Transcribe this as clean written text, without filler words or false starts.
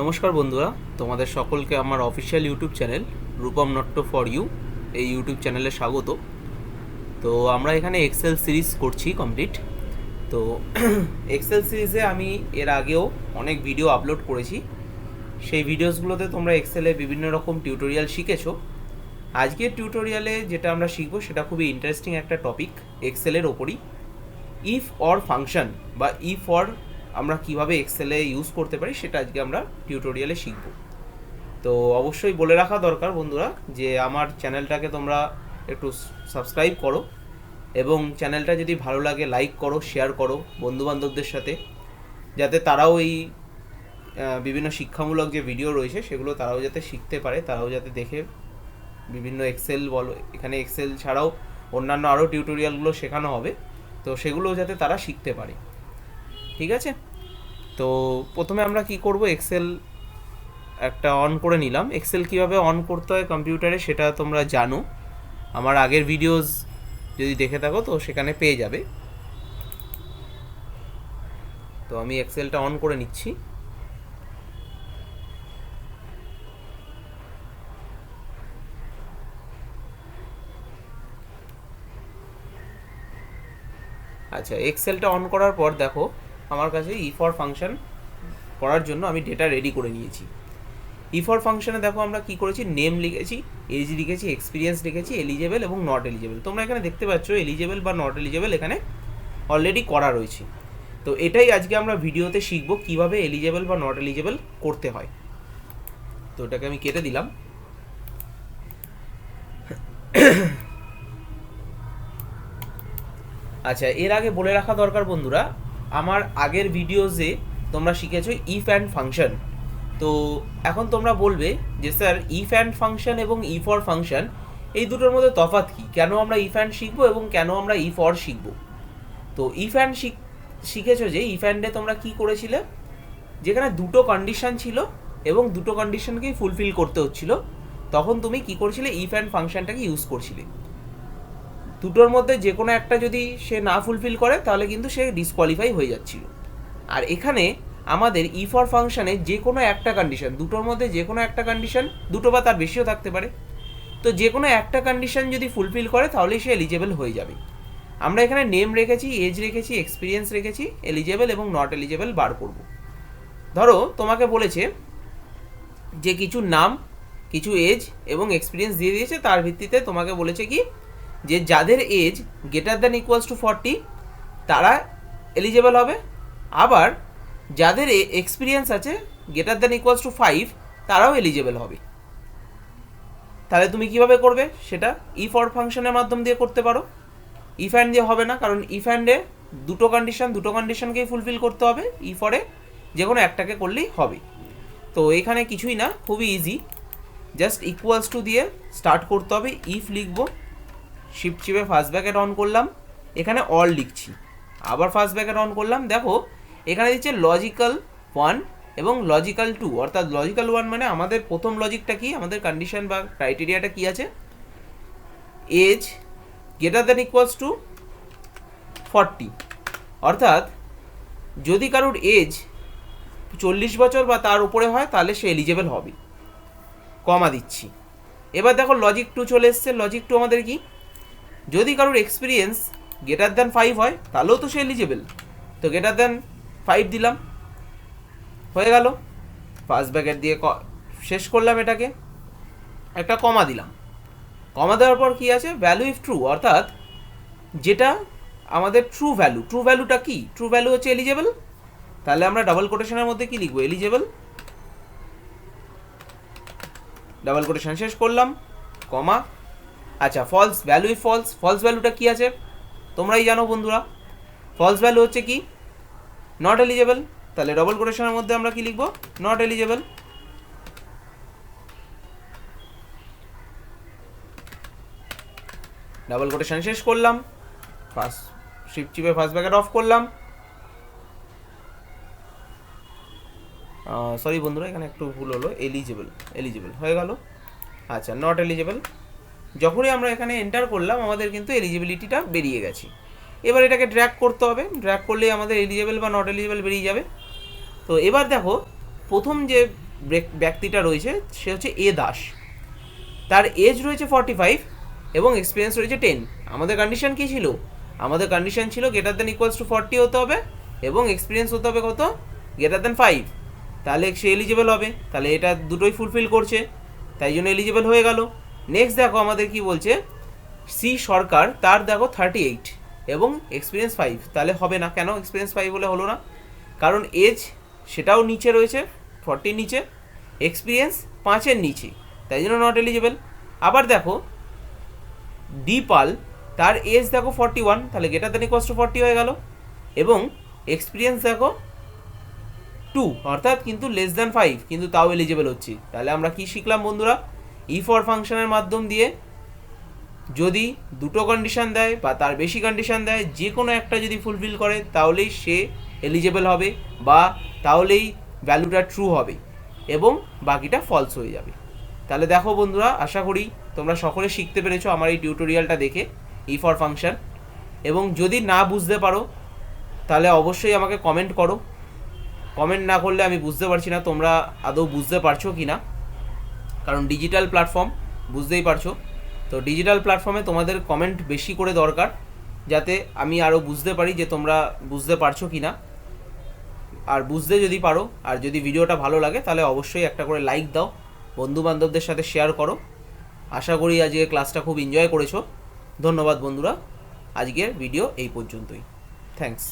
নমস্কার বন্ধুরা, তোমাদের সকলকে আমার official YouTube channel Rupam Natta for you এই ইউটিউব চ্যানেলে স্বাগত। তো আমরা এখানে এক্সেল সিরিজ করছি কমপ্লিট। তো এক্সেল সিরিজে আমি এর আগেও অনেক ভিডিও আপলোড করেছি। সেই ভিডিওসগুলোতে তোমরা এক্সেলে বিভিন্ন রকম টিউটোরিয়াল শিখেছো। আজকের টিউটোরিয়ালে যেটা আমরা শিখবো সেটা খুবই ইন্টারেস্টিং একটা টপিক এক্সেলের ওপরই। ইফ অর ফাংশন বা ইফ অর আমরা কিভাবে এক্সেলে ইউজ করতে পারি সেটা আজকে আমরা টিউটোরিয়ালে শিখব। তো অবশ্যই বলে রাখা দরকার বন্ধুরা যে আমার চ্যানেলটাকে তোমরা একটু সাবস্ক্রাইব করো এবং চ্যানেলটা যদি ভালো লাগে লাইক করো, শেয়ার করো বন্ধুবান্ধবদের সাথে, যাতে তারাও এই বিভিন্ন শিক্ষামূলক যে ভিডিও রয়েছে সেগুলো তারাও যাতে শিখতে পারে, তারাও যাতে দেখে বিভিন্ন এক্সেল বলো, এখানে এক্সেল ছাড়াও অন্যান্য আরও টিউটোরিয়ালগুলো শেখানো হবে, তো সেগুলো যাতে তারা শিখতে পারে। ঠিক আছে, তো প্রথমে আমরা কি করব, এক্সেল একটা অন করে নিলাম। এক্সেল কিভাবে অন করতে হয় কম্পিউটারে সেটা তোমরা জানো, আমার আগের ভিডিওস যদি দেখে থাকো তো সেখানে পেয়ে যাবে। তো আমি এক্সেলটা অন করে নিচ্ছি। আচ্ছা, এক্সেলটা অন করার পর দেখো আমার কাছে ইফর ফাংশন করার জন্য আমি ডেটা রেডি করে নিয়েছি। ইফর ফাংশনে দেখো আমরা কি করেছি, নেম লিখেছি, এজ লিখেছি, এক্সপিরিয়েন্স লিখেছি, এলিজেবল এবং নট এলিজেবল। তোমরা এখানে দেখতে পাচ্ছ এলিজেবল বা নট এলিজেবল এখানে অলরেডি করা রয়েছে। তো এটাই আজকে আমরা ভিডিওতে শিখব কিভাবে এলিজেবল বা নট এলিজেবল করতে হয়। তো এটাকে আমি কেটে দিলাম। আচ্ছা, এর আগে বলে রাখা দরকার বন্ধুরা, আমার আগের ভিডিওসে তোমরা শিখেছো ইফ অ্যান্ড ফাংশন। তো এখন তোমরা বলবে যে স্যার ইফ অ্যান্ড ফাংশন এবং ইফ অর ফাংশন এই দুটোর মধ্যে তফাৎ কী, কেন আমরা ইফ অ্যান্ড শিখবো এবং কেন আমরা ইফ অর শিখবো। তো ইফ অ্যান্ড শিখেছো যে ইফ অ্যান্ডে তোমরা কি করেছিলে, যেখানে দুটো কন্ডিশন ছিল এবং দুটো কন্ডিশনকেই ফুলফিল করতে হচ্ছিল, তখন তুমি কি করছিলে, ইফ অ্যান্ড ফাংশনটাকে ইউজ করছিলে। দুটোর মধ্যে যে কোনো একটা যদি সে না ফুলফিল করে তাহলে কিন্তু সে ডিসকোয়ালিফাই হয়ে যাচ্ছিল। আর এখানে আমাদের ইফ অর ফাংশনে যে কোনো একটা কন্ডিশন, দুটোর মধ্যে যে কোনো একটা কন্ডিশন, দুটো বা তার বেশিও থাকতে পারে, তো যে কোনো একটা কন্ডিশন যদি ফুলফিল করে তাহলেই সে এলিজেবল হয়ে যাবে। আমরা এখানে নেম রেখেছি, এজ রেখেছি, এক্সপিরিয়েন্স রেখেছি, এলিজেবল এবং নট এলিজেবল বার করব। ধরো তোমাকে বলেছে যে কিছু নাম, কিছু এজ এবং এক্সপিরিয়েন্স দিয়ে দিয়েছে, তার ভিত্তিতে তোমাকে বলেছে কি যে যাদের age greater than equals to 40 তারা এলিজেবল হবে, আবার যাদের এক্সপিরিয়েন্স আছে গ্রেটার দ্যান ইকুয়ালস টু 5 তারাও এলিজেবল হবে। তাহলে তুমি কিভাবে করবে সেটা ইফ অর ফাংশনের মাধ্যম দিয়ে করতে পারো। ইফ অ্যান্ড দিয়ে হবে না, কারণ ইফ অ্যান্ডে দুটো কন্ডিশনকেই ফুলফিল করতে হবে, ইফ অরে যে কোনো একটাকে করলেই হবে। তো এখানে কিছুই না, খুবই ইজি, জাস্ট ইকুয়ালস টু দিয়ে স্টার্ট করতে হবে। ইফ লিখবো, শিফট চিপে ফার্স্ট ব্র্যাকেট অন করলাম, এখানে অল লিখছি, আবার ফার্স্ট ব্র্যাকেট অন করলাম। দেখো এখানে দিচ্ছে লজিক্যাল 1 এবং লজিক্যাল 2, অর্থাৎ লজিক্যাল 1 মানে আমাদের প্রথম লজিকটা কি, আমাদের কন্ডিশন বা ক্রাইটেরিয়াটা কি আছে, age greater than equals to 40, অর্থাৎ যদি কারোর এজ 40 বছর বা তার উপরে হয় তাহলে সে এলিজেবল হবে, কমা দিচ্ছি। এবার দেখো লজিক 2 চলে এসছে। লজিক 2 আমাদের কি, যদি কারোর এক্সপিরিয়েন্স গ্রেটার দ্যান 5 হয় তাহলেও তো সে এলিজেবল, তো গ্রেটার দ্যান 5 দিলাম, হয়ে গেল। ফার্স্ট ব্র্যাকেট দিয়ে শেষ করলাম, এটাকে একটা কমা দিলাম। কমা দেওয়ার পর কি আছে, ভ্যালু ইফ ট্রু, অর্থাৎ যেটা আমাদের ট্রু ভ্যালু, ট্রু ভ্যালুটা কি, ট্রু ভ্যালু হচ্ছে এলিজেবল, তাহলে আমরা ডাবল কোটেশনের মধ্যে কি লিখবো, এলিজেবল, ডাবল কোটেশন শেষ করলাম, কমা। আচ্ছা, false, value if false, false ভ্যালুটা কি আছে তোমরাই জানো বন্ধুরা, ফলস ভ্যালু হচ্ছে কি, নট এলিজেবল, তাহলে ডবল কোটেশনের মধ্যে আমরা কি লিখবো, নট এলিজেবল। ডাবল কোটেশন শেষ করলাম, ফার্স্ট শিফট চিপে ফার্স্ট ব্র্যাকেট অফ করলাম। সরি বন্ধুরা, এখানে একটু ভুল হলো, এলিজেবল, এলিজেবল হয়ে গেল। আচ্ছা, নট এলিজেবল, যখনই আমরা এখানে এন্টার করলাম আমাদের কিন্তু এলিজিবিলিটিটা বেরিয়ে গেছে। এবার এটাকে ড্র্যাগ করতে হবে, ড্র্যাগ করলেই আমাদের এলিজেবল বা নট এলিজেবল বেরিয়ে যাবে। তো এবার দেখো প্রথম যে ব্যক্তিটা রয়েছে সে হচ্ছে এ দাস, তার এজ রয়েছে 45 এবং এক্সপিরিয়েন্স রয়েছে 10। আমাদের কন্ডিশন কী ছিল? আমাদের কন্ডিশন ছিল গ্রেটার দ্যান ইকুয়ালস টু 40 হতে হবে এবং এক্সপিরিয়েন্স হতে হবে কত? Greater than 5। তাহলে সে এলিজিবল হবে, তাহলে এটা দুটোই ফুলফিল করছে, তাই জন্য এলিজিবল হয়ে গেল। নেক্সট দেখো আমাদের কি বলছে, সি সরকার, তার দেখো 38 এবং এক্সপিরিয়েন্স 5, তাহলে হবে না। কেন এক্সপিরিয়েন্স 5 বলে হলো না? কারণ এজ সেটাও নিচে রয়েছে, 40 নিচে, এক্সপিরিয়েন্স 5-এর নিচে, তাই জন্য নট এলিজিবল। আবার দেখো ডি পাল, তার এজ দেখো 41, তাহলে গ্রেটার দ্যান ইকুয়ালস টু 40 হয়ে গেল এবং এক্সপিরিয়েন্স দেখো 2, অর্থাৎ কিন্তু লেস দ্যান 5, কিন্তু তাও এলিজিবল হচ্ছে। তাহলে আমরা কি শিখলাম বন্ধুরা? ই ফর ফাংশনের মাধ্যম দিয়ে যদি দুটো কন্ডিশন দেয় বা তার বেশি কন্ডিশন দেয়, যে কোনো একটা যদি ফুলফিল করে তাহলেই সে এলিজিবল হবে বা তাহলেই ভ্যালুটা ট্রু হবে এবং বাকিটা ফলস হয়ে যাবে। তাহলে দেখো বন্ধুরা, আশা করি তোমরা সকলে শিখতে পেরেছো আমার এই টিউটোরিয়ালটা দেখে ই ফর ফাংশন। এবং যদি না বুঝতে পারো তাহলে অবশ্যই আমাকে কমেন্ট করো। কমেন্ট না করলে আমি বুঝতে পারছি না তোমরা আদৌ বুঝতে পারছো কি না, কারণ ডিজিটাল প্ল্যাটফর্ম বুঝতেই পারছো। তো ডিজিটাল প্ল্যাটফর্মে তোমাদের কমেন্ট বেশি করে দরকার, যাতে আমি আরও বুঝতে পারি যে তোমরা বুঝতে পারছো কি না। আর বুঝতে যদি পারো আর যদি ভিডিওটা ভালো লাগে তাহলে অবশ্যই একটা করে লাইক দাও, বন্ধুবান্ধবদের সাথে শেয়ার করো। আশা করি আজকে ক্লাসটা খুব এনজয় করেছো। ধন্যবাদ বন্ধুরা, আজকের ভিডিও এই পর্যন্তই। থ্যাঙ্কস।